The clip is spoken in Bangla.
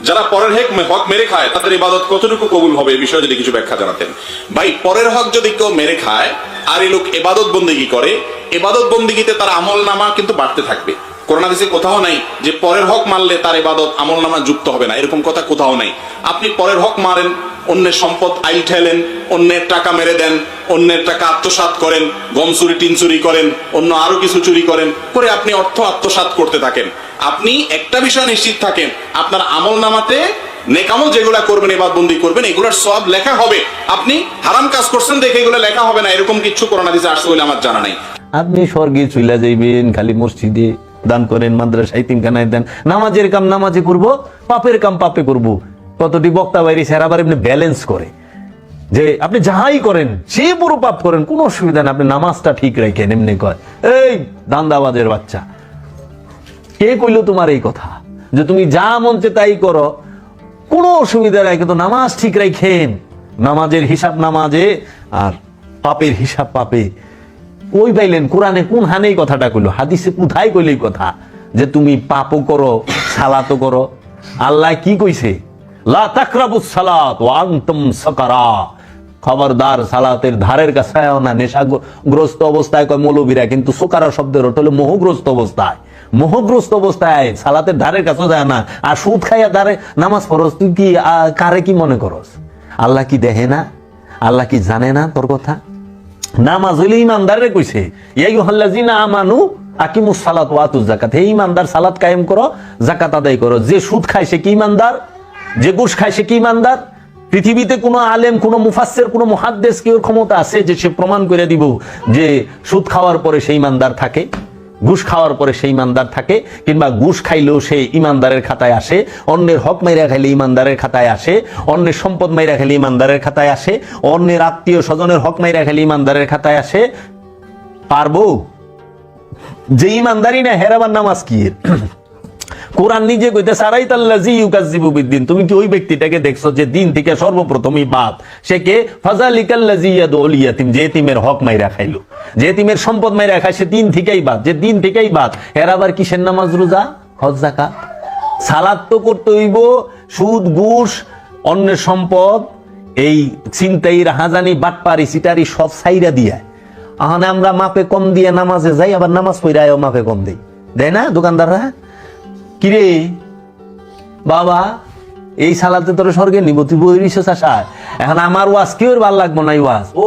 যারা পরের হক মেরে খায় তাদের ইবাদত কতটুকু কবুল হবে এই বিষয়ে যদি কিছু ব্যাখ্যা জানাতেন। ভাই, পরের হক যদি কেউ মেরে খায় আর এই লোক ইবাদত বন্দেগী করে, ইবাদত বন্দেগীতে তার আমল নামা কিন্তু বাড়তে থাকবে। কোরআন হাদিসে কোথাও নাই যে পরের হক মারলে তার ইবাদত আমল নামা যুক্ত হবে না, এরকম কথা কোথাও নাই। আপনি পরের হক মারেন, অন্যের সম্পদ আইল ঠেলেন, অন্যের টাকা মেরে দেন, অন্যের টাকা আত্মসাৎ করেন, গম চুরি টিন চুরি করেন, অন্য আরো কিছু চুরি করেন, করে আপনি অর্থ আত্মসাৎ করতে থাকেন। আপনি একটা বিষয় নিশ্চিত থাকেন, আপনার আমল নামাতে নেকামল যেগুলা করবেন, ইবাদতবন্দি করবেন, এগুলোর সব লেখা হবে। আপনি হারাম কাজ করছেন দেখে এগুলো লেখা হবে না, এরকম কিছু কোরআন হাদিসে আসছে বলে আমার জানা নাই। আপনি স্বর্গে চলে যাইবেন, খালি মসজিদে দান করেন, মাদ্রাসা ইতিমখানায় দেন, নামাজের কাম নামাজে করব, পাপের কাম পাপে করব। কতটি বক্তা বাইরে সেরা আবার এমনি ব্যালেন্স করে যে আপনি যাহাই করেন সে বড় পাপ করেন, কোনো অসুবিধা না, আপনি নামাজটা ঠিক রাখেন। এমনি কয়, এই দান্দাবাজের বাচ্চা, কে কইলো তোমার এই কথা যে তুমি যা মনছে তাই করো, কোনো অসুবিধা নাই, কিন্তু নামাজ ঠিক রাখেন। নামাজের হিসাব নামাজে আর পাপের হিসাব পাপে। ওই পাইলেন কোরআনে কোন হানে এই কথাটা কইলো? হাদিসে কোথায় কইলো এই কথা যে তুমি পাপও করো সালাতও করো? আল্লাহ কি কইছে? লা তাকরাবুস সালাত ওয়া আনতুম সাকারা। খবরদার সালাতের ধারের কাছে আও না নেশাগ্রস্ত অবস্থায়, কয় মৌলবীরা, কিন্তু সুকারা শব্দের অর্থ হলো মোহগ্রস্ত অবস্থায়। মোহগ্রস্ত অবস্থায় সালাতের ধারের কাছে যায় না। আর সুদ খাইয়া ধারে নামাজ পড়স, তুই কি কারে কি মনে করস? আল্লাহ কি দেখে না? আল্লাহ কি জানে না তোর কথা? নামাজ হইলে ইমানদারে কইছে, ইয়া আইয়ুহাল্লাযিনা আমানু আকিমুস সালাত ওয়া আতুজ যাকাত। হে ইমানদার, সালাত কায়েম করো, যাকাত আদায় করো। যে সুদ খায় সে কি ইমানদার? যে ঘুষ খায় সে কি ইমানদার? পৃথিবীতে কোনো আলেম, কোনো মুফাসসির, কোনো মুহাদ্দিস কি ওর ক্ষমতা আছে যে সে প্রমাণ করে দিব যে সুদ খাওয়ার পরে সেই ইমানদার থাকে, ঘুষ খাওয়ার পরে সেই ইমানদার থাকে, কিংবা ঘুষ খাইলেও সে ইমানদারের খাতায় আসে, অন্যের হক মাইরা খাইলে ইমানদারের খাতায় আসে, অন্যের সম্পদ মাইরা খাইলে ইমানদারের খাতায় আসে, অন্যের আত্মীয় স্বজনের হক মাইরা খাইলে ইমানদারের খাতায় আসে? পারবো? যে ইমানদারি না হেরাবার নামাজ কি? কোরআন নিজে কইতে সারাইতাল্লাযী ইউকাজ্জিবু বিদ্দিন। তুমি কি ওই ব্যক্তিটাকে দেখছো যে দিন থেকে সর্বপ্রথমই বাদ? সে কে? ফাযালিকাল্লাযী ইয়াদউল ইয়াতীম, যে এতিমের হক মাইরা খাইলো, যে এতিমের সম্পদ মাইরা খায়, সে দিন থেকেই বাদ। যে দিন থেকেই বাদ, এর আবার কিসের নামাজ, রোজা, হজ, যাকাত? সালাত তো করতে হইব। সুদ, ঘুষ, অন্যের সম্পদ, এই ছিনতাই, রাহাজানি, বাটপারি, সিটারি সব ছাইরা দিয়া আহানে আমরা মাপে কম দিয়ে নামাজে যাই, আবার নামাজ পড়ায়ও মাপে কম দেই, দেয় না দোকানদাররা? কিরে বাবা, এই সালাতে তোর স্বর্গে নিব, তুই বই রিসোর্স আসায়। এখন আমার ওয়াজ কেউ ভাল লাগবো না, ওয়াজ ও